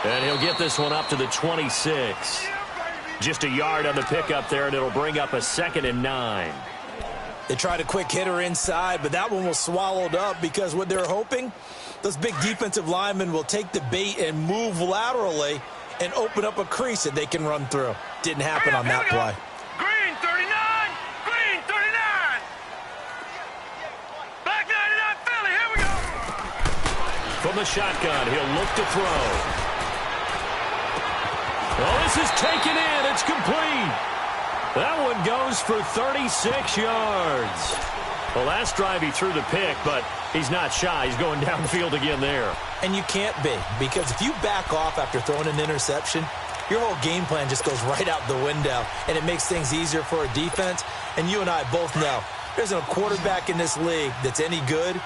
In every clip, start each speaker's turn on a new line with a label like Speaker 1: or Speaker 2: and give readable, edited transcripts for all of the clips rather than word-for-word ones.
Speaker 1: And he'll get this one up to the 26. Just a yard on the pickup there, and it'll bring up a 2nd and 9.
Speaker 2: They tried a quick hitter inside, but that one was swallowed up because what they're hoping, those big defensive linemen will take the bait and move laterally and open up a crease that they can run through. Didn't happen on that play.
Speaker 3: Green 39! Green 39! Black 99 Philly, here we go!
Speaker 1: From the shotgun, he'll look to throw. Well, this is taken in. It's complete. That one goes for 36 yards. Well, last drive he threw the pick, but he's not shy. He's going downfield again there.
Speaker 2: And you can't be, because if you back off after throwing an interception, your whole game plan just goes right out the window, and it makes things easier for a defense. And you and I both know there isn't a quarterback in this league that's any good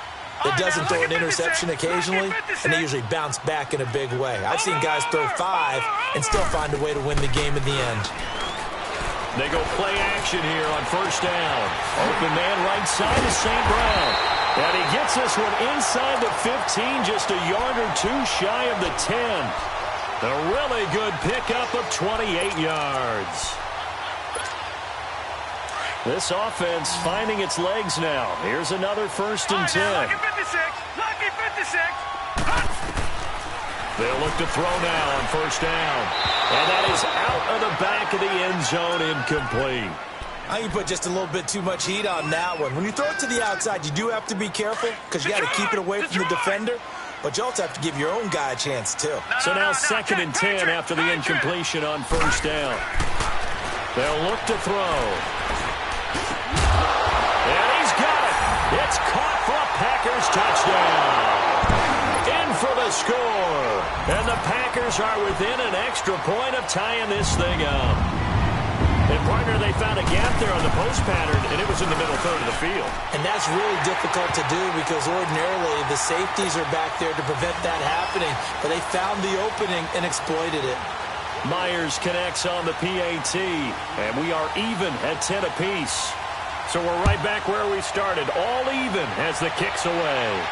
Speaker 2: that doesn't throw an interception occasionally, and they usually bounce back in a big way. I've seen guys throw 5 and still find a way to win the game in the end.
Speaker 1: They go play action here on first down. Open man right side to St. Brown. And he gets this one inside the 15, just a yard or two shy of the 10. A really good pickup of 28 yards. This offense finding its legs now. Here's another 1st and 10.
Speaker 3: Lucky 56! Lucky 56!
Speaker 1: They'll look to throw now on first down. And that is out of the back of the end zone, incomplete.
Speaker 2: I think you put just a little bit too much heat on that one. When you throw it to the outside, you do have to be careful because you got to keep it away from the defender. But you also have to give your own guy a chance, too.
Speaker 1: So now 2nd and 10 after the incompletion on first down. They'll look to throw. And he's got it. It's caught for a Packers touchdown. In for the score. And the Packers are within an extra point of tying this thing up. And, partner, they found a gap there on the post pattern, and it was in the middle third of the field.
Speaker 2: And that's really difficult to do because ordinarily the safeties are back there to prevent that happening. But they found the opening and exploited it.
Speaker 1: Myers connects on the PAT, and we are even at 10 apiece. So we're right back where we started, all even as the kick's away.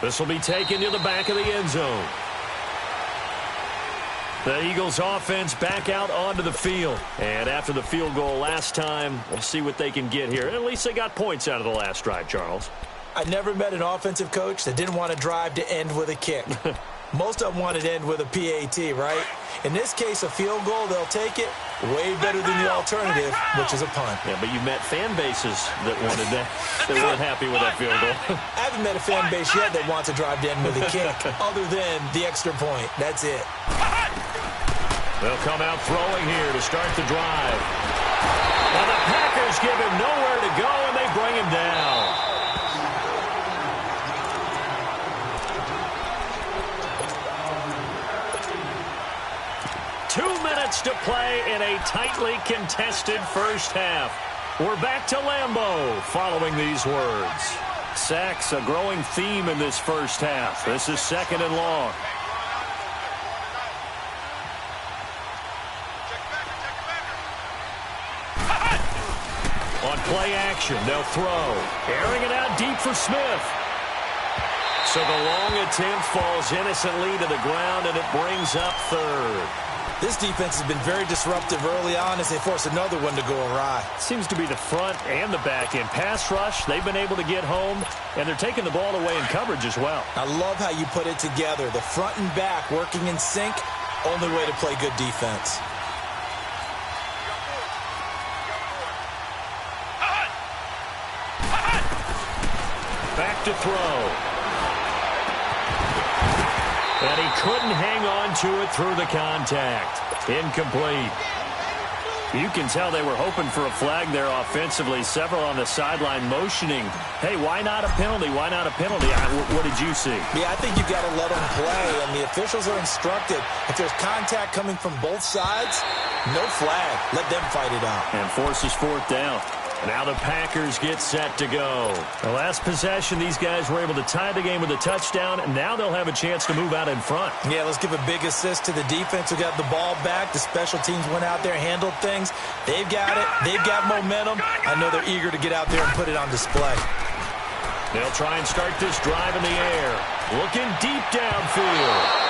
Speaker 1: This will be taken to the back of the end zone. The Eagles offense back out onto the field. And after the field goal last time, we'll see what they can get here. At least they got points out of the last drive, Charles.
Speaker 2: I never met an offensive coach that didn't want to drive to end with a kick. Most of them wanted to end with a PAT, right? In this case, a field goal, they'll take it way better than the alternative, which is a punt.
Speaker 1: Yeah, but you met fan bases that wanted that, that weren't happy with that field goal.
Speaker 2: I haven't met a fan base yet that wants to drive to end with a kick, other than the extra point. That's it.
Speaker 1: They'll come out throwing here to start the drive. And the Packers give him nowhere to go, and they bring him down. To play in a tightly contested first half. We're back to Lambeau following these words. Sacks a growing theme in this first half. This is 2nd and long. On play action, they'll throw. Airing it out deep for Smith. So the long attempt falls innocently to the ground, and it brings up 3rd.
Speaker 2: This defense has been very disruptive early on as they force another one to go awry.
Speaker 1: Seems to be the front and the back end. Pass rush, they've been able to get home, and they're taking the ball away in coverage as well.
Speaker 2: I love how you put it together. The front and back working in sync, only way to play good defense.
Speaker 1: Back to throw. And he couldn't hang on to it through the contact. Incomplete. You can tell they were hoping for a flag there offensively. Several on the sideline motioning, hey, why not a penalty? Why not a penalty? What did you see?
Speaker 2: Yeah, I think you've got to let them play, and the officials are instructed. If there's contact coming from both sides, no flag. Let them fight it out.
Speaker 1: And forces 4th down. Now the Packers get set to go. The last possession, these guys were able to tie the game with a touchdown, and now they'll have a chance to move out in front.
Speaker 2: Yeah, let's give a big assist to the defense who got the ball back. The special teams went out there, handled things. They've got it. They've got momentum. I know they're eager to get out there and put it on display.
Speaker 1: They'll try and start this drive in the air. Looking deep downfield.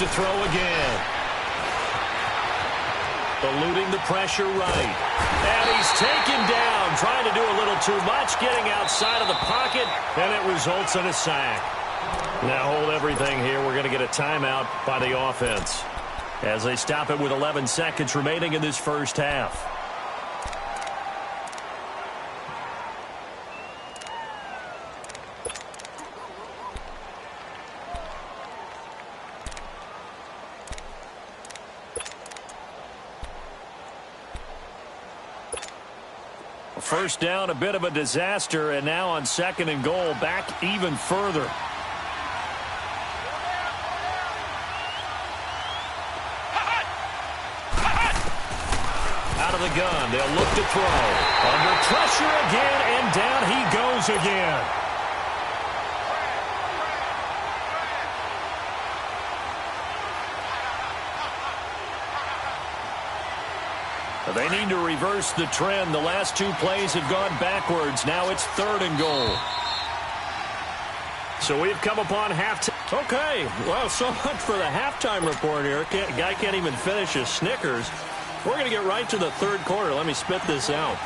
Speaker 1: to throw again. Eluding the pressure right. And he's taken down, trying to do a little too much, getting outside of the pocket, and it results in a sack. Now hold everything here. We're going to get a timeout by the offense as they stop it with 11 seconds remaining in this first half. First down, a bit of a disaster, and now on 2nd and goal, back even further. Out of the gun, they'll look to throw. Under pressure again, and down he goes again. They need to reverse the trend. The last 2 plays have gone backwards. Now it's 3rd and goal. So we've come upon halftime. Okay, well, so much for the halftime report here. Guy can't even finish his Snickers. We're going to get right to the 3rd quarter. Let me spit this out.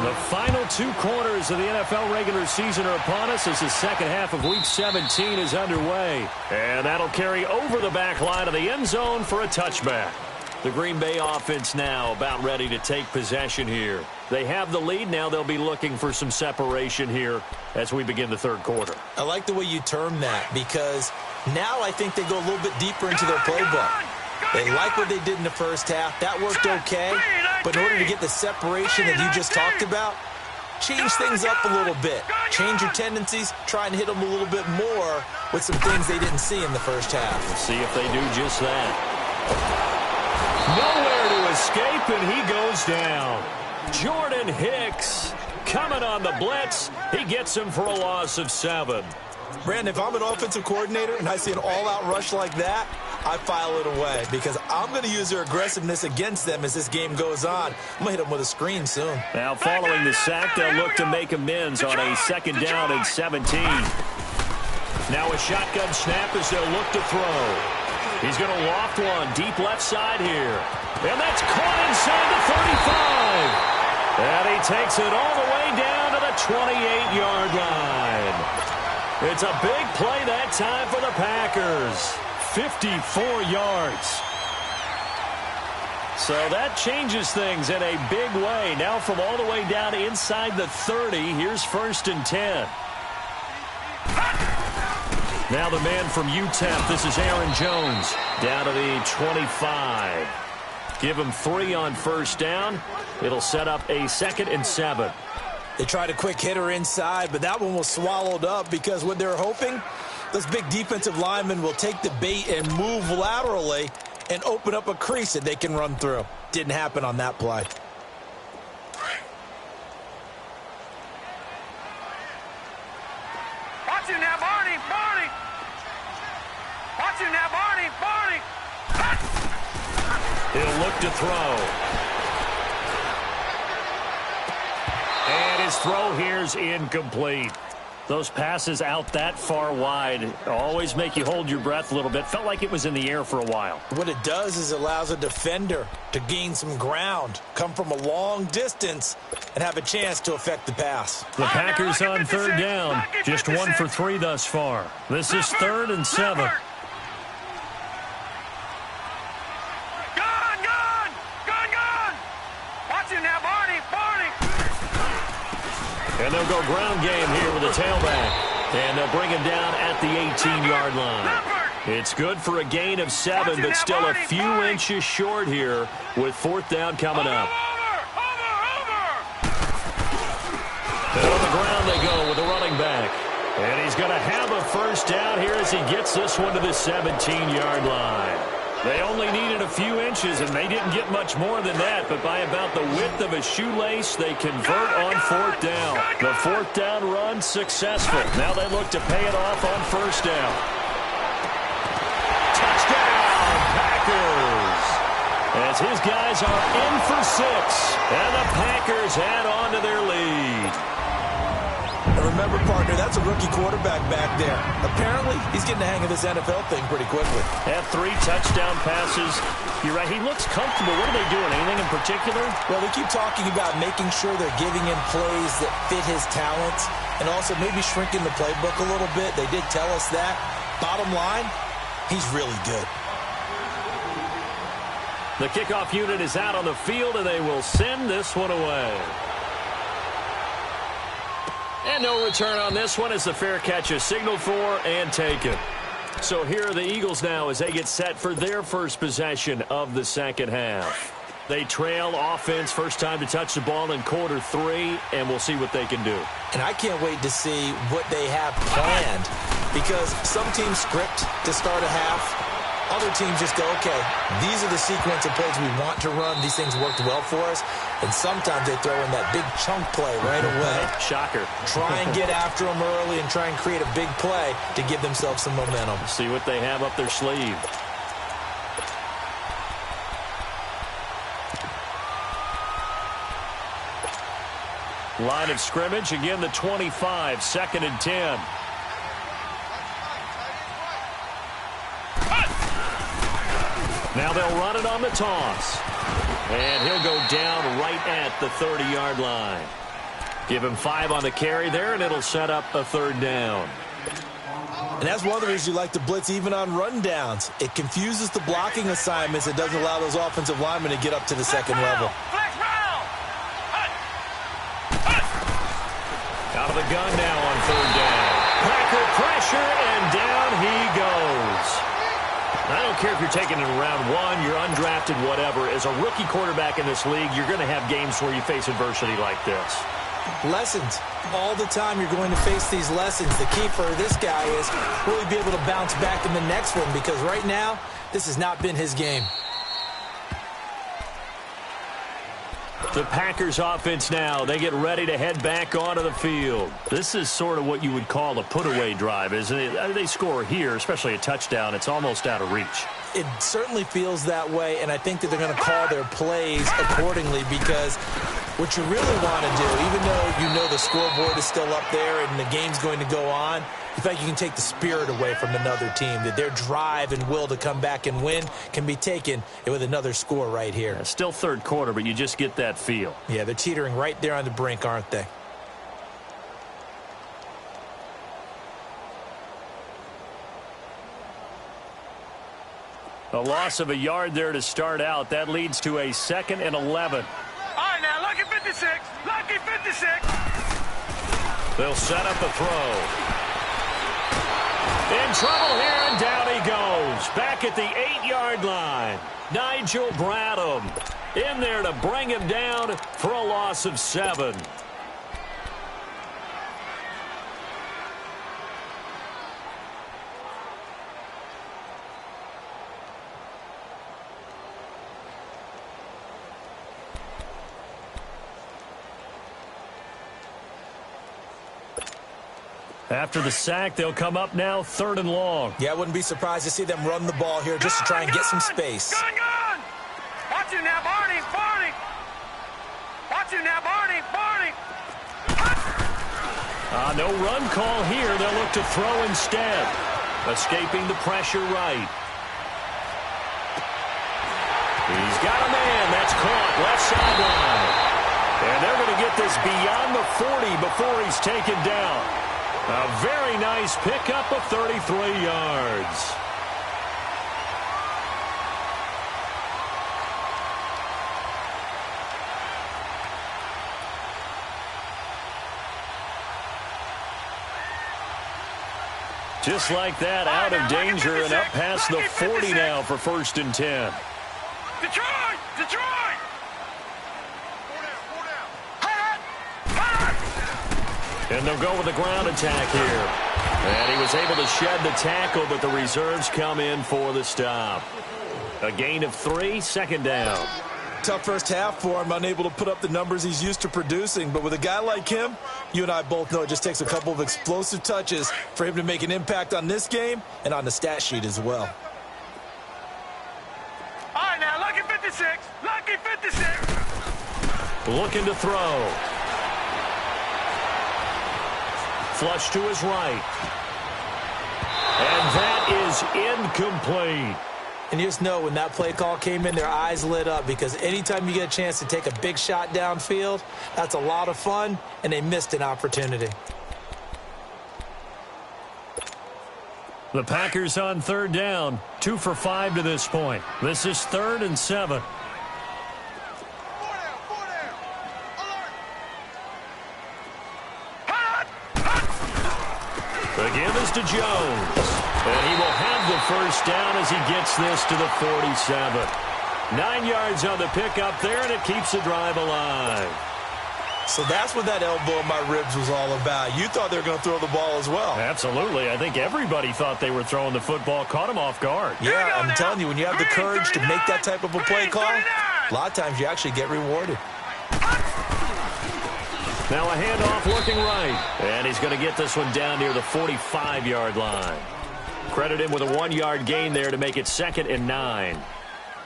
Speaker 1: The final 2 quarters of the NFL regular season are upon us as the second half of Week 17 is underway. And that'll carry over the back line of the end zone for a touchback. The Green Bay offense now about ready to take possession here. They have the lead. Now they'll be looking for some separation here as we begin the 3rd quarter.
Speaker 2: I like the way you term that because now I think they go a little bit deeper into their playbook. They like what they did in the first half. That worked okay. But in order to get the separation that you just talked about, change things up a little bit. Change your tendencies. Try and hit them a little bit more with some things they didn't see in the first half.
Speaker 1: Let's see if they do just that. Nowhere to escape, and he goes down. Jordan Hicks coming on the blitz. He gets him for a loss of 7.
Speaker 2: Brandon, if I'm an offensive coordinator and I see an all-out rush like that, I file it away because I'm going to use their aggressiveness against them as this game goes on. I'm going to hit them with a screen soon.
Speaker 1: Now following the sack, they'll look to make amends on a 2nd down and 17. Now a shotgun snap as they'll look to throw. He's going to loft one deep left side here. And that's caught inside the 35. And he takes it all the way down to the 28-yard line. It's a big play that time for the Packers. 54 yards. So that changes things in a big way. Now from all the way down inside the 30, here's 1st and 10. Now the man from UTEP, this is Aaron Jones, down to the 25. Give him 3 on 1st down. It'll set up a 2nd and 7.
Speaker 2: They tried a quick hitter inside, but that one was swallowed up because what they're hoping, those big defensive linemen will take the bait and move laterally and open up a crease that they can run through. Didn't happen on that play.
Speaker 3: Watch him now, Barney. Barney. Watch him now, Barney. Barney.
Speaker 1: He'll look to throw. And his throw here's incomplete. Those passes out that far wide always make you hold your breath a little bit. Felt like it was in the air for a while.
Speaker 2: What it does is it allows a defender to gain some ground, come from a long distance, and have a chance to affect the pass.
Speaker 1: The Packers on 3rd down. Just 1 for 3 thus far. This is 3rd and 7. And they'll go ground game here with a tailback. And they'll bring him down at the 18-yard line. It's good for a gain of 7, but still a few inches short here with 4th down coming up. And on the ground they go with the running back. And he's going to have a 1st down here as he gets this one to the 17-yard line. They only needed a few inches, and they didn't get much more than that. But by about the width of a shoelace, they convert on 4th down. The 4th down run successful. Now they look to pay it off on 1st down. Touchdown, Packers! As his guys are in for 6, and the Packers add on to their lead.
Speaker 2: remember, partner, that's a rookie quarterback back there. Apparently, he's getting the hang of this NFL thing pretty quickly.
Speaker 1: Had 3 touchdown passes. You're right, he looks comfortable. What are they doing? Anything in particular?
Speaker 2: Well, they keep talking about making sure they're giving him plays that fit his talents and also maybe shrinking the playbook a little bit. They did tell us that. Bottom line, he's really good.
Speaker 1: The kickoff unit is out on the field, and they will send this one away. And no return on this one as the fair catch is signaled for and taken. So here are the Eagles now as they get set for their first possession of the second half. They trail offense, first time to touch the ball in quarter 3, and we'll see what they can do.
Speaker 2: And I can't wait to see what they have planned, because some teams script to start a half. Other teams just go, okay, these are the sequence of plays we want to run. These things worked well for us. And sometimes they throw in that big chunk play right away.
Speaker 1: Shocker.
Speaker 2: Try and get after them early and try and create a big play to give themselves some momentum.
Speaker 1: See what they have up their sleeve. Line of scrimmage, again the 25, 2nd and 10. Now they'll run it on the toss. And he'll go down right at the 30-yard line. Give him 5 on the carry there, and it'll set up a 3rd down.
Speaker 2: And that's one of the reasons you like to blitz even on rundowns. It confuses the blocking assignments. It doesn't allow those offensive linemen to get up to the second level.
Speaker 1: Out of the gun now on 3rd down. Packer pressure, and down he goes. I don't care if you're taking it in round 1, you're undrafted, whatever. As a rookie quarterback in this league, you're going to have games where you face adversity like this.
Speaker 2: Lessons. All the time you're going to face these lessons. The key for this guy is really be able to bounce back in the next one, because right now, this has not been his game.
Speaker 1: The Packers offense now, they get ready to head back onto the field. This is sort of what you would call a put-away drive, isn't it? They score here, especially a touchdown. It's almost out of reach.
Speaker 2: It certainly feels that way, and I think that they're going to call their plays accordingly, because what you really want to do, even though you know the scoreboard is still up there and the game's going to go on, in fact, you can take the spirit away from another team, that their drive and will to come back and win can be taken with another score right here.
Speaker 1: Yeah, still 3rd quarter, but you just get that feel.
Speaker 2: Yeah, they're teetering right there on the brink, aren't they?
Speaker 1: A loss of a yard there to start out. That leads to a 2nd and 11.
Speaker 3: All right, now, lucky 56. Lucky 56.
Speaker 1: They'll set up a throw. In trouble here, and down he goes. Back at the 8-yard line. Nigel Bradham in there to bring him down for a loss of 7. After the sack, they'll come up now 3rd and long.
Speaker 2: Yeah, I wouldn't be surprised to see them run the ball here just to try and get some space.
Speaker 3: Gun! Watch it now, Barney! Barney! Watch it now, Barney! Barney!
Speaker 1: No run call here. They'll look to throw instead. Escaping the pressure right. He's got a man. That's caught. Left sideline. And they're going to get this beyond the 40 before he's taken down. A very nice pickup of 33 yards. Just like that, out of danger and up past the 40 now for 1st and 10.
Speaker 3: Detroit! Detroit!
Speaker 1: And they'll go with the ground attack here. And he was able to shed the tackle, but the reserves come in for the stop. A gain of 3, 2nd down.
Speaker 2: Tough first half for him, unable to put up the numbers he's used to producing. But with a guy like him, you and I both know it just takes a couple of explosive touches for him to make an impact on this game and on the stat sheet as well.
Speaker 3: All right, now, lucky 56. Lucky 56.
Speaker 1: Looking to throw. flush to his right. And that is incomplete.
Speaker 2: And you just know when that play call came in, their eyes lit up, because anytime you get a chance to take a big shot downfield, that's a lot of fun, and they missed an opportunity.
Speaker 1: The Packers on third down, 2 for 5 to this point. This is 3rd and 7. The give is to Jones. And he will have the first down as he gets this to the 47. 9 yards on the pickup there, and it keeps the drive alive.
Speaker 2: So that's what that elbow in my ribs was all about. You thought they were going to throw the ball as well.
Speaker 1: Absolutely. I think everybody thought they were throwing the football, caught him off guard.
Speaker 2: Yeah, I'm telling you, when you have the courage to make that type of a play call, a lot of times you actually get rewarded.
Speaker 1: Now a handoff looking right. And he's going to get this one down near the 45-yard line. Credit him with a 1-yard gain there to make it 2nd and 9.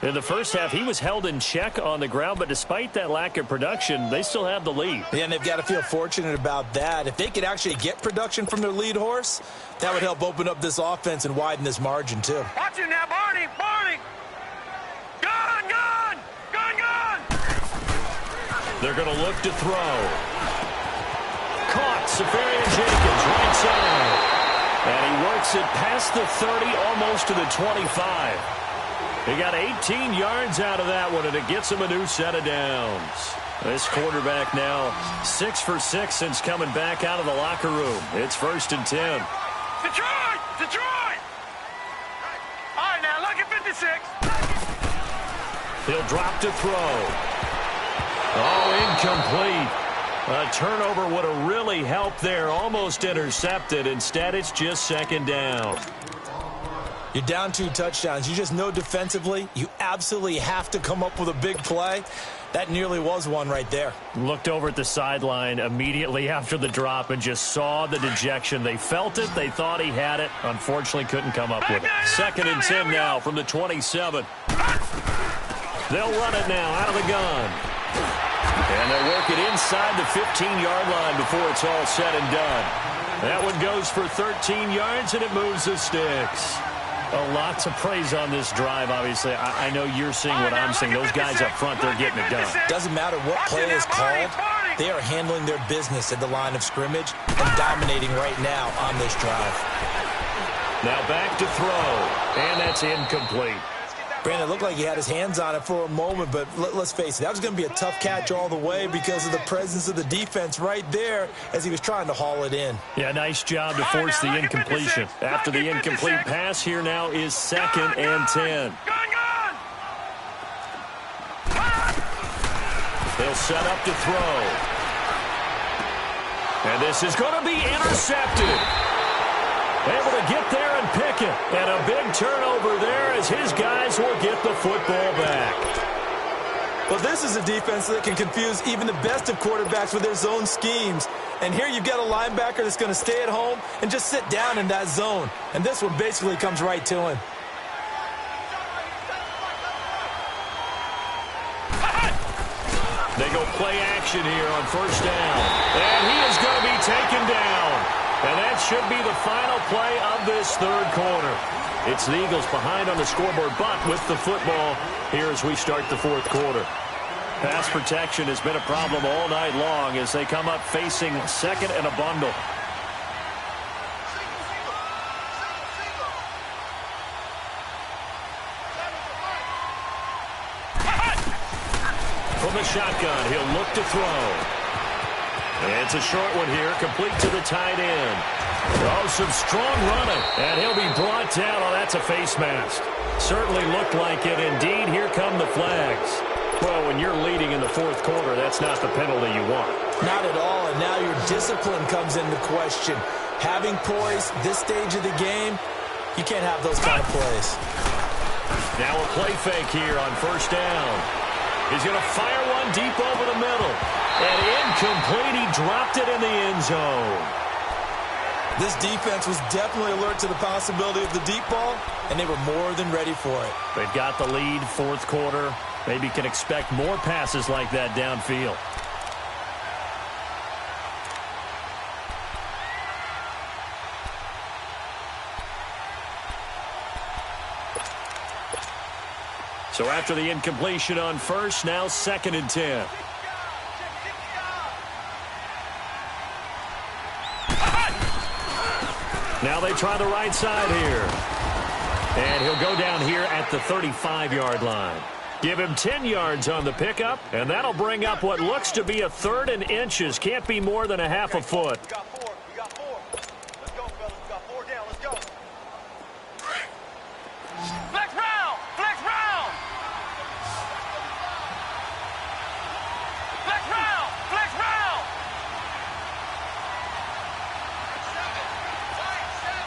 Speaker 1: In the first half, he was held in check on the ground, but despite that lack of production, they still have the lead.
Speaker 2: Yeah, and they've got to feel fortunate about that. If they could actually get production from their lead horse, that would help open up this offense and widen this margin, too.
Speaker 3: Watch it now, Barney! Barney! Gun! Gun! Gun! Gun!
Speaker 1: They're going to look to throw. Caught. Safarian Jenkins, right side. And he works it past the 30, almost to the 25. He got 18 yards out of that one, and it gets him a new set of downs. This quarterback now 6 for 6 since coming back out of the locker room. It's 1st and 10.
Speaker 3: Detroit! Detroit! All right, now look at 56.
Speaker 1: He'll drop to throw. Oh, incomplete. A turnover would have really helped there. Almost intercepted. Instead, it's just 2nd down.
Speaker 2: You're down 2 touchdowns. You just know defensively you absolutely have to come up with a big play. That nearly was one right there.
Speaker 1: Looked over at the sideline immediately after the drop and just saw the dejection. They felt it. They thought he had it. Unfortunately, couldn't come up with it. 2nd and 10 now from the 27. They'll run it now out of the gun. And they'll work it inside the 15-yard line before it's all said and done. That one goes for 13 yards, and it moves the sticks. A lot to praise on this drive, obviously. I know you're seeing what I'm seeing. Those guys up front, they're getting it done.
Speaker 2: Doesn't matter what play is called. They are handling their business at the line of scrimmage and dominating right now on this drive.
Speaker 1: Now back to throw, and that's incomplete.
Speaker 2: Brandon, it looked like he had his hands on it for a moment, but let's face it, that was going to be a tough catch all the way because of the presence of the defense right there as he was trying to haul it in.
Speaker 1: Yeah, nice job to force the incompletion. After the incomplete pass, here now is 2nd and 10. They'll set up to throw. And this is going to be intercepted. Able to get there and pick it. And a big turnover there as his guys will get the football back.
Speaker 2: Well, this is a defense that can confuse even the best of quarterbacks with their zone schemes. And here you've got a linebacker that's going to stay at home and just sit down in that zone. And this one basically comes right to him.
Speaker 1: They go play action here on 1st down. And he is going to be taken down. And that should be the final play of this 3rd quarter. It's the Eagles behind on the scoreboard, but with the football here as we start the 4th quarter. Pass protection has been a problem all night long as they come up facing 2nd and a bundle. From the shotgun, he'll look to throw. It's a short one here, complete to the tight end. Oh, some strong running, and he'll be brought down. Oh, that's a face mask. Certainly looked like it. Indeed, here come the flags. Well, when you're leading in the 4th quarter, that's not the penalty you want.
Speaker 2: Not at all, and now your discipline comes into question. Having poise this stage of the game, you can't have those kind of plays.
Speaker 1: Now a play fake here on 1st down. He's going to fire one deep over the middle. And incomplete. He dropped it in the end zone.
Speaker 2: This defense was definitely alert to the possibility of the deep ball, and they were more than ready for it.
Speaker 1: They've got the lead, 4th quarter. Maybe can expect more passes like that downfield. So after the incompletion on first, now 2nd and 10. Now they try the right side here. And he'll go down here at the 35-yard line. Give him 10 yards on the pickup, and that'll bring up what looks to be a 3rd and inches. Can't be more than a half a foot.
Speaker 3: We got 4. We got 4. Let's go, fellas. We got 4 down. Let's go. Flex round. Flex round. Flex round. Flex round. 7.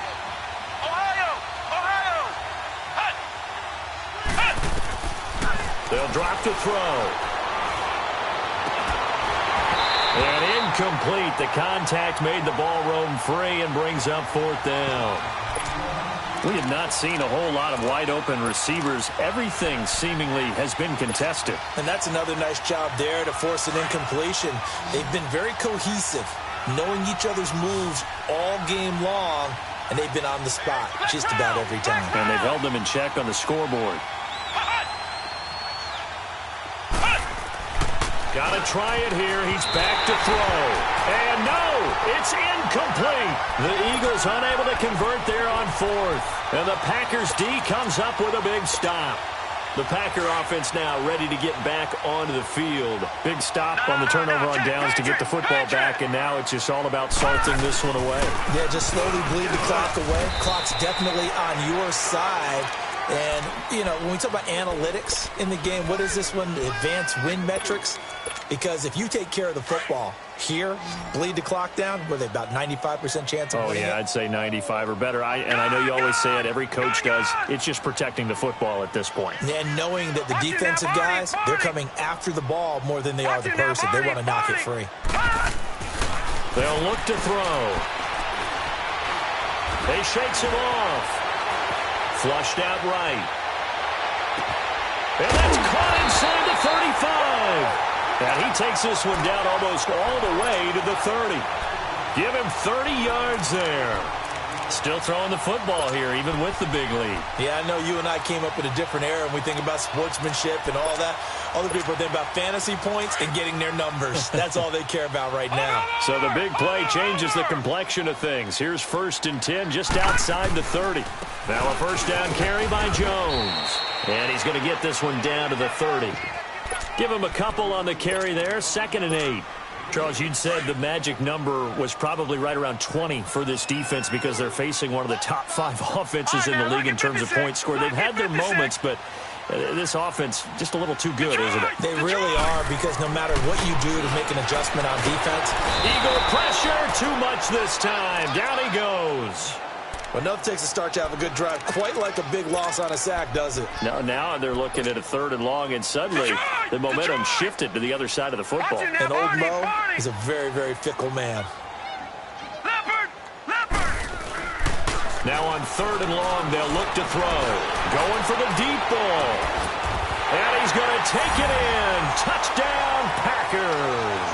Speaker 3: Ohio. Ohio. Hut. Hut.
Speaker 1: They'll drop to throw. And incomplete. The contact made the ball roam free and brings up 4th down. We have not seen a whole lot of wide-open receivers. Everything seemingly has been contested.
Speaker 2: And that's another nice job there to force an incompletion. They've been very cohesive, knowing each other's moves all game long, and they've been on the spot just about every time.
Speaker 1: And they've held them in check on the scoreboard. Got to try it here. He's back to throw. And no, it's incomplete. The Eagles unable to convert there on 4th. And the Packers D comes up with a big stop. The Packer offense now ready to get back onto the field. Big stop on the turnover on downs to get the football back, and now it's just all about salting this one away.
Speaker 2: Yeah, just slowly bleed the clock away. Clock's definitely on your side. And, you know, when we talk about analytics in the game, what is this one? Advanced win metrics? Because if you take care of the football here, bleed the clock down, with about 95% chance of winning.
Speaker 1: Oh, yeah, I'd say 95 or better. And I know you always say it, every coach does. It's just protecting the football at this point.
Speaker 2: And knowing that the defensive guys, they're coming after the ball more than they are the person. They want to knock it free.
Speaker 1: They'll look to throw. They shakes him off. Flushed out right. And that's caught inside the 35. And he takes this one down almost all the way to the 30. Give him 30 yards there. Still throwing the football here, even with the big lead.
Speaker 2: Yeah, I know you and I came up in a different era when we think about sportsmanship and all that. Other people think about fantasy points and getting their numbers. That's all they care about right now.
Speaker 1: So the big play changes the complexion of things. Here's 1st and 10 just outside the 30. Now a 1st down carry by Jones. And he's going to get this one down to the 30. Give him a couple on the carry there. 2nd and 8. Charles, you'd said the magic number was probably right around 20 for this defense because they're facing one of the top 5 offenses in the league in terms of points scored. They've had their moments, but this offense just a little too good, isn't it?
Speaker 2: They really are, because no matter what you do to make an adjustment on defense.
Speaker 1: Eagle pressure, too much this time. Down he goes.
Speaker 2: Well, enough takes a start to have a good drive. Quite like a big loss on a sack, does it?
Speaker 1: Now they're looking at a 3rd and long, and suddenly the momentum shifted to the other side of the football.
Speaker 2: And old Mo is a very, very fickle man.
Speaker 1: Now on 3rd and long, they'll look to throw. Going for the deep ball. And he's going to take it in. Touchdown, Packers.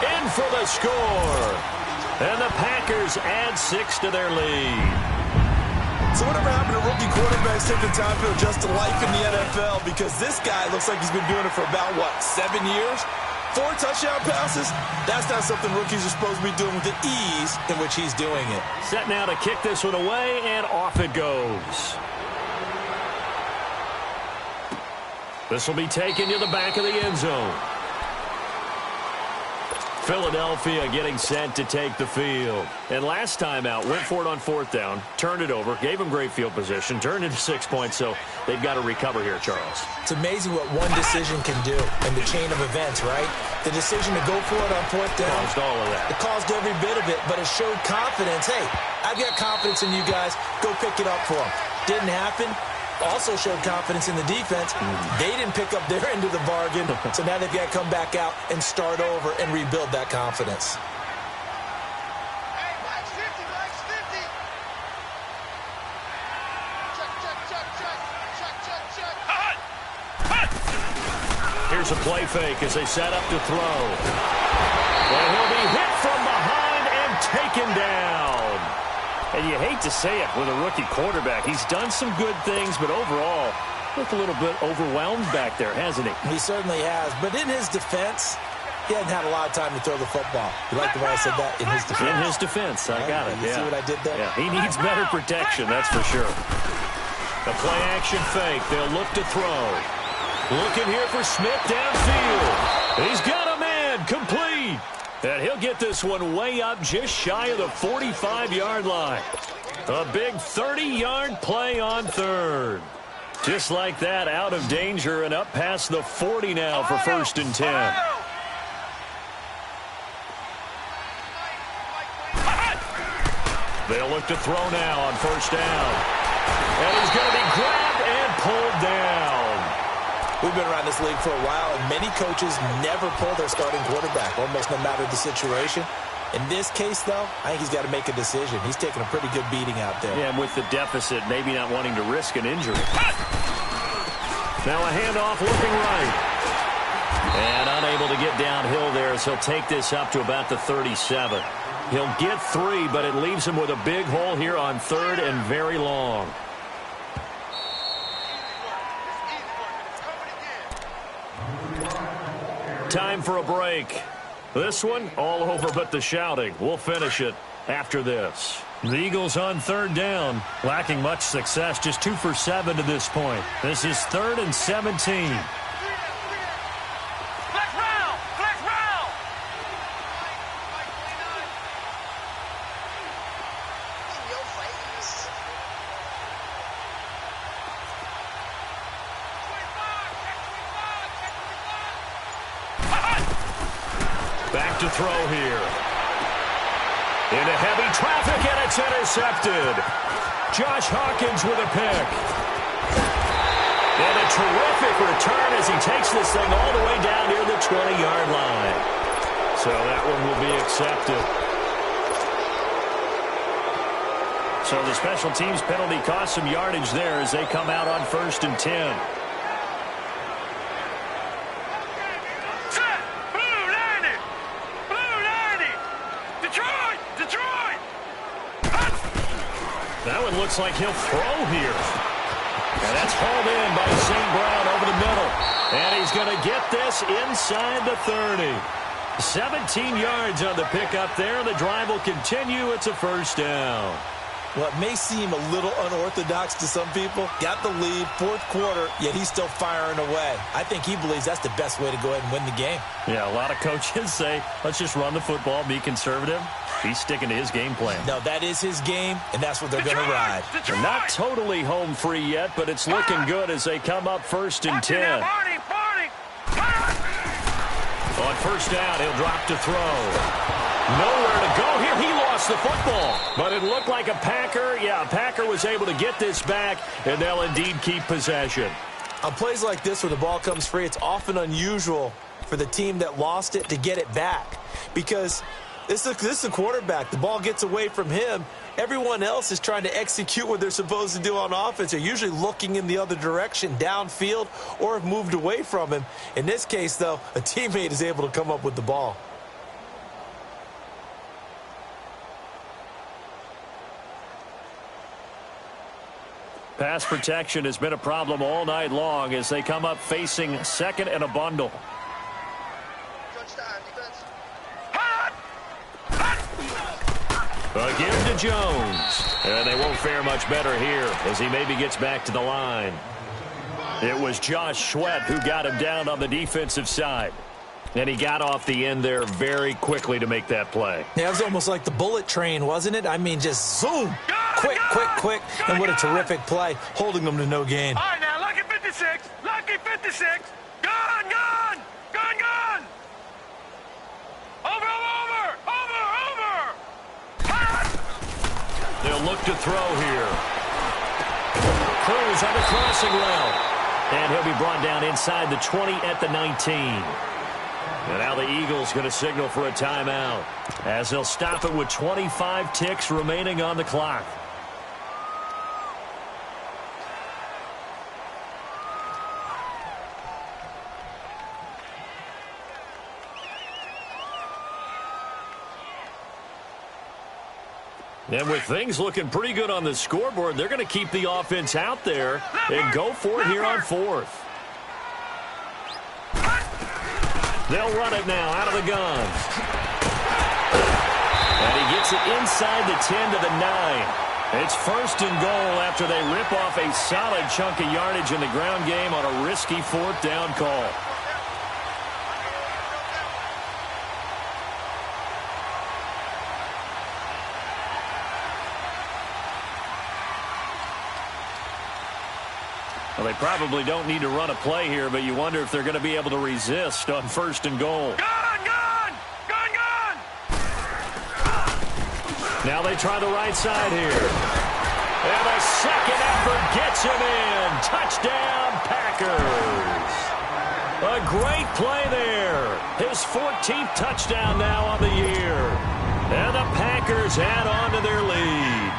Speaker 1: In for the score. And the Packers add 6 to their lead.
Speaker 2: So whatever happened to rookie quarterbacks taking time to adjust to life in the NFL? Because this guy looks like he's been doing it for about, 7 years? 4 touchdown passes? That's not something rookies are supposed to be doing with the ease in which he's doing it.
Speaker 1: Set now to kick this one away, and off it goes. This will be taken to the back of the end zone. Philadelphia getting set to take the field. And last time out, went for it on 4th down, turned it over, gave them great field position, turned into 6 points, so they've got to recover here, Charles.
Speaker 2: It's amazing what one decision can do in the chain of events, right? The decision to go for it on 4th down.
Speaker 1: Caused all of that.
Speaker 2: It caused every bit of it, but it showed confidence. Hey, I've got confidence in you guys. Go pick it up for them. Didn't happen. Also showed confidence in the defense. They didn't pick up their end of the bargain, so now they've got to come back out and start over and rebuild that confidence.
Speaker 1: Here's a play fake as they set up to throw. And he'll be hit from behind and taken down. And you hate to say it with a rookie quarterback. He's done some good things, but overall, Looked a little bit overwhelmed back there, hasn't he?
Speaker 2: He certainly has. But in his defense, he hasn't had a lot of time to throw the football. You like the way I said that? In his defense.
Speaker 1: In his defense. I got it.
Speaker 2: You see what I did there?
Speaker 1: Yeah, he needs better protection, that's for sure. The play-action fake. They'll look to throw. Looking here for Smith downfield. He's got a man. Complete. And he'll get this one way up just shy of the 45-yard line. A big 30-yard play on third. Just like that, out of danger and up past the 40 now for 1st and 10. They'll look to throw now on 1st down. And he's going to be grabbed and pulled down.
Speaker 2: We've been around this league for a while, and many coaches never pull their starting quarterback, almost no matter the situation. In this case, though, I think he's got to make a decision. He's taking a pretty good beating out there.
Speaker 1: Yeah, and with the deficit, maybe not wanting to risk an injury. Now a handoff looking right. And unable to get downhill there as he'll take this up to about the 37. He'll get 3, but it leaves him with a big hole here on 3rd and very long. Time for a break. This one, all over but the shouting. We'll finish it after this. The Eagles on 3rd down, lacking much success, just 2 for 7 to this point. This is 3rd and 17. Back to throw here. Into heavy traffic, and it's intercepted. Josh Hawkins with a pick. And a terrific return as he takes this thing all the way down near the 20-yard line. So that one will be accepted. So the special teams penalty cost some yardage there as they come out on 1st and 10. That one looks like he'll throw here. And that's hauled in by St. Brown over the middle. And he's going to get this inside the 30. 17 yards on the pickup there. The drive will continue. It's a 1st down.
Speaker 2: Well, it may seem a little unorthodox to some people. Got the lead, 4th quarter, yet he's still firing away. I think he believes that's the best way to go ahead and win the game.
Speaker 1: Yeah, a lot of coaches say, let's just run the football, be conservative. He's sticking to his game plan.
Speaker 2: No, that is his game, and that's what they're going to ride.
Speaker 1: They're not totally home free yet, but it's looking good as they come up 1st and 10. On 1st down, he'll drop to throw. Nowhere to go here. He lost the football. But it looked like a Packer. Yeah, a Packer was able to get this back, and they'll indeed keep possession.
Speaker 2: On plays like this where the ball comes free, it's often unusual for the team that lost it to get it back. Because this is a quarterback. The ball gets away from him. Everyone else is trying to execute what they're supposed to do on offense. They're usually looking in the other direction, downfield, or have moved away from him. In this case, though, a teammate is able to come up with the ball.
Speaker 1: Pass protection has been a problem all night long as they come up facing 2nd and a bundle. Again to Jones. And they won't fare much better here as he maybe gets back to the line. It was Josh Sweat who got him down on the defensive side. And he got off the end there very quickly to make that play.
Speaker 2: Yeah, it was almost like the bullet train, wasn't it? I mean, just zoom. Quick, quick, quick. And what a terrific play, holding them to no gain.
Speaker 3: All right, now, lucky 56. Lucky 56. Gone, gone. Gone, gone. Over, over, over, over.
Speaker 1: They'll look to throw here. Cruz on the crossing route. And he'll be brought down inside the 20 at the 19. And now the Eagles going to signal for a timeout as they'll stop it with 25 ticks remaining on the clock. And with things looking pretty good on the scoreboard, they're going to keep the offense out there and go for it here on fourth. They'll run it now out of the gun. And he gets it inside the 10 to the 9. It's first and goal after they rip off a solid chunk of yardage in the ground game on a risky fourth down call. Well, they probably don't need to run a play here, but you wonder if they're going to be able to resist on first and goal.
Speaker 3: Gun!
Speaker 1: Now they try the right side here. And a second effort gets him in. Touchdown, Packers. A great play there. His 14th touchdown now on the year. And the Packers add on to their lead.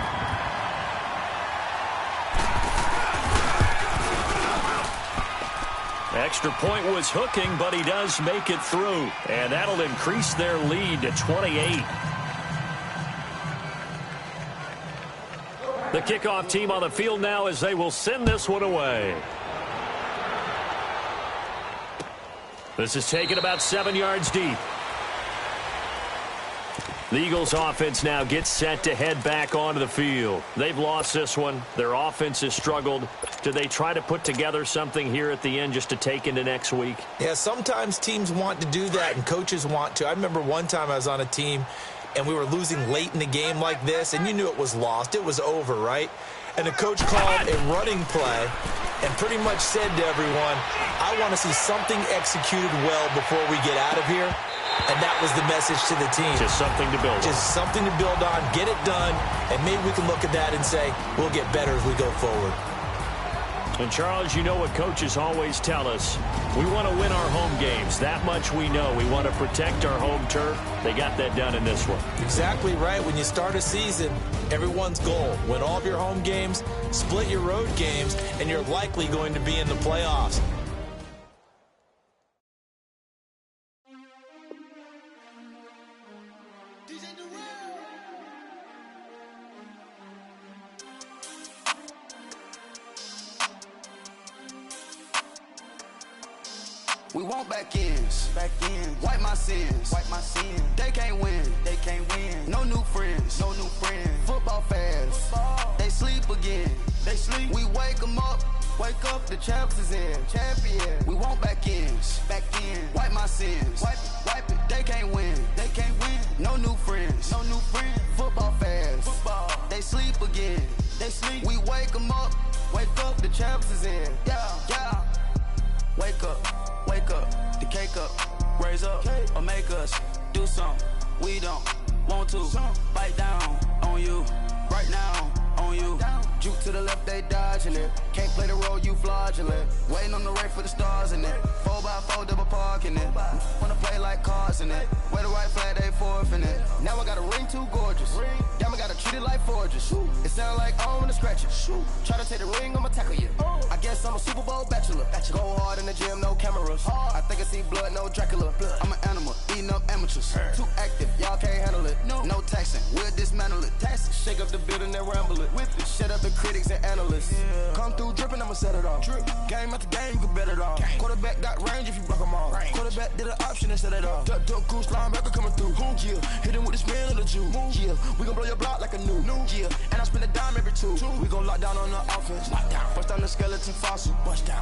Speaker 1: Extra point was hooking, but he does make it through. And that'll increase their lead to 28. The kickoff team on the field now as they will send this one away. This is taken about 7 yards deep. The Eagles offense now gets set to head back onto the field. They've lost this one. Their offense has struggled. Do they try to put together something here at the end just to take into next week?
Speaker 2: Yeah, sometimes teams want to do that and coaches want to. I remember one time I was on a team and we were losing late in the game like this, and you knew it was lost. It was over, right? And the coach called a running play and pretty much said to everyone, I want to see something executed well before we get out of here. And that was the message to the team.
Speaker 1: Just something to build on.
Speaker 2: Just something to build on, get it done, and maybe we can look at that and say, we'll get better as we go forward.
Speaker 1: And, Charles, you know what coaches always tell us. We want to win our home games. That much we know. We want to protect our home turf. They got that done in this one.
Speaker 2: Exactly right. When you start a season, everyone's goal, win all of your home games, split your road games, and you're likely going to be in the playoffs.
Speaker 4: We want back ends. Wipe my sins. They can't win. No new friends. Football fans. They sleep again. We wake them up. The champs is in. Champion. We want back ends. Wipe my sins. Wipe it. They can't win. No new friends. Football fans. They sleep again. We wake them up. The champs is in. Yeah. Wake up, the cake up, raise up, or make us do something we don't want to. Bite down on you, right now on you. Juke to the left, they dodging it. Can't play the role, you fraudulent. Waiting on the right for the stars in it. 4x4 double parking it. Wanna play like cars in it. Wear the right flag, they forfeiting it. Now I got a ring too gorgeous. Damn, I gotta treat it like forges. It sound like I wanna scratch it. Try to take the ring, I'ma tackle you. I guess I'm a Super Bowl bachelor. Go hard in the gym, no cameras. I think I see blood, no Dracula. I'm an animal, eating up amateurs. Too active, y'all can't handle it. No taxing, we'll dismantle it. Shake up the building and ramble it. Shut up the critics and analysts. Come through dripping, I'ma set it off. Game after game, you can bet it off. Quarterback got range if you block them all. Quarterback did an option and set it off. Duck goose linebacker coming through. Yeah, hit him with the spin of the Jew. Yeah, we gon' blow your block like a new. Yeah, and I spend a dime every two. We gon' lock down on the offense. Bust down the skeleton fossil.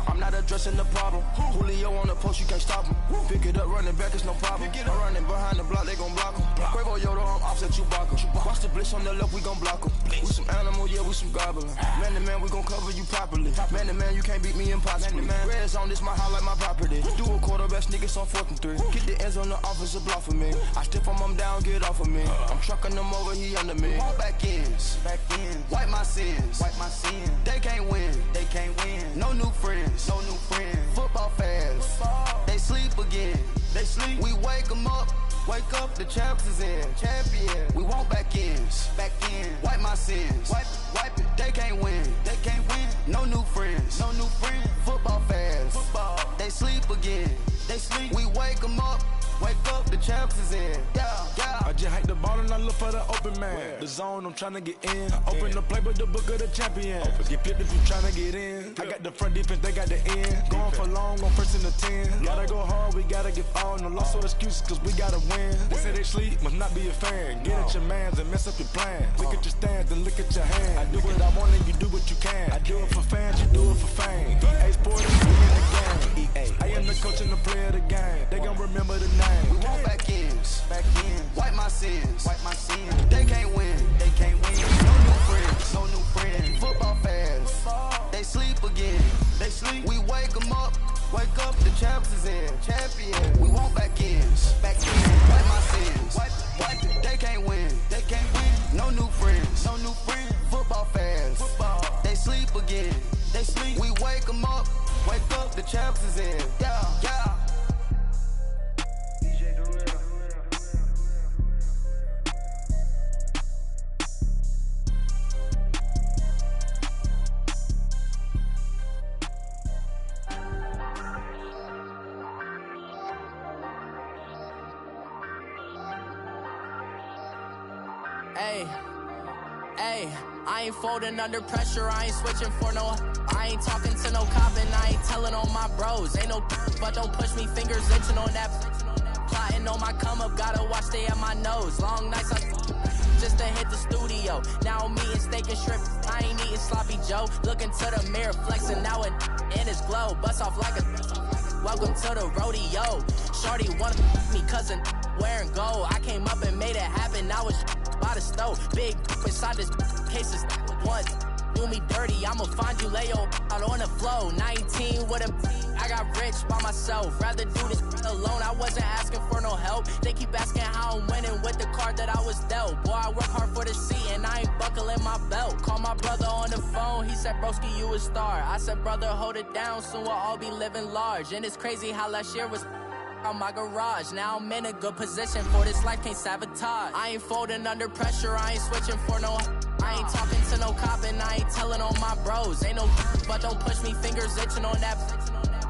Speaker 4: I'm not addressing the problem. Julio on the post, you can't stop him. Pick it up, running back, it's no problem. I'm running behind the block, they gon' block him. Quavo Yoda, I'm offset Chewbacca. Watch the blitz on the left, we gon' block him. We some animal, yeah, we some goblin. Man to man, we gon' cover you properly. Man to man, you can't beat me impossibly. Red zone, this my house like my property. Do a quarterback niggas on 4th and 3. Get the ends on the offensive block for me. I stiff him down, get off of me. I'm trucking them over, he under me. Back ends. Wipe my sins. They can't win. No new friends. Football fans. They sleep again. We wake them up. The champs is in. Champion. We want back ends. Wipe my sins. Wipe it. They can't win. No new friends. Football fans. They sleep again. We wake them up. Wake up, the champs is in. Yeah, yeah.
Speaker 5: I just hike the ball and I look for the open man. The zone, I'm trying to get in. Open the playbook, the book of the champion. Get flipped if you trying to get in. I got the front defense, they got the end. Going for long, on first and the 10. Gotta go hard, we gotta get all. No loss or excuses, cause we gotta win. They say they sleep, must not be a fan. Get at your mans and mess up your plans. Look at your stance and look at your hands. I do what I want and you do what you can. I do it for fans, you do it for fame. EA Sports, we in the game. I am the coach and the player of the game. They gon' remember the name.
Speaker 4: We want back ends, wipe my sins, They can't win, No new friends, Football fans, they sleep again, We wake them up, the champs is in, champion. We want back ends, wipe my sins, They can't win, No new friends, Football fans, they sleep again, We wake them up, the champs is in, yeah.
Speaker 6: Hey, I ain't folding under pressure, I ain't switching for no. I ain't talking to no cop and I ain't telling on my bros. Ain't no but don't push me, fingers itching on that. Plotting on my come up, gotta watch stay at my nose. Long nights I just to hit the studio. Now I'm eating steak and shrimp, I ain't eating sloppy Joe. Looking to the mirror, flexing now it in his glow. Bust off like a welcome to the rodeo. Shorty wanna me cousin wearing gold. I came up and made it happen, now it's by the stove. Big inside this case is one. Do me dirty, I'ma find you, lay your out on the floor. 19 with a I got rich by myself. Rather do this alone, I wasn't asking for no help. They keep asking how I'm winning with the card that I was dealt. Boy, I work hard for the seat and I ain't buckling my belt. Call my brother on the phone, he said, broski, you a star. I said, brother, hold it down, soon we'll all be living large. And it's crazy how last year was on my garage. Now I'm in a good position for this life, can't sabotage. I ain't folding under pressure, I ain't switching for no. I ain't talking to no cop and I ain't telling on my bros. Ain't no but don't push me, fingers itching on that.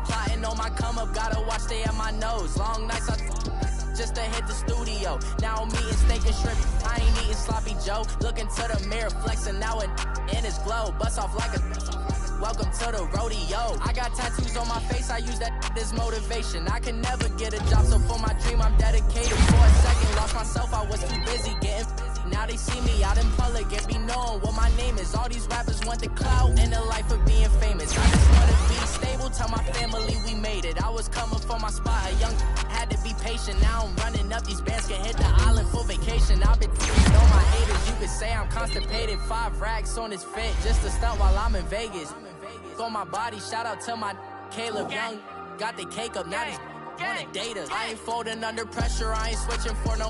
Speaker 6: Plotting on my come up, gotta watch stay at my nose. Long nights I just to hit the studio. Now I'm eating steak and shrimp, I ain't eating sloppy Joe. Looking to the mirror, flexing now it in his glow. Bust off like a welcome to the rodeo. I got tattoos on my face, I use that as motivation. I can never get a job, so for my dream I'm dedicated. For a second, lost myself, I was too busy getting busy. Now they see me out in public and be knowing what my name is. All these rappers want the clout and the life of being famous. I just wanna be stable, tell my family we made it. I was coming for my spot, a young had to be patient. Now I'm running up, these bands can hit the island for vacation. I've been on my haters, you could say I'm constipated. 5 racks on his fit, just to stunt while I'm in Vegas. On my body, shout out to my Caleb Young. Got the cake up, now he's on a data. I ain't folding under pressure, I ain't switching for no.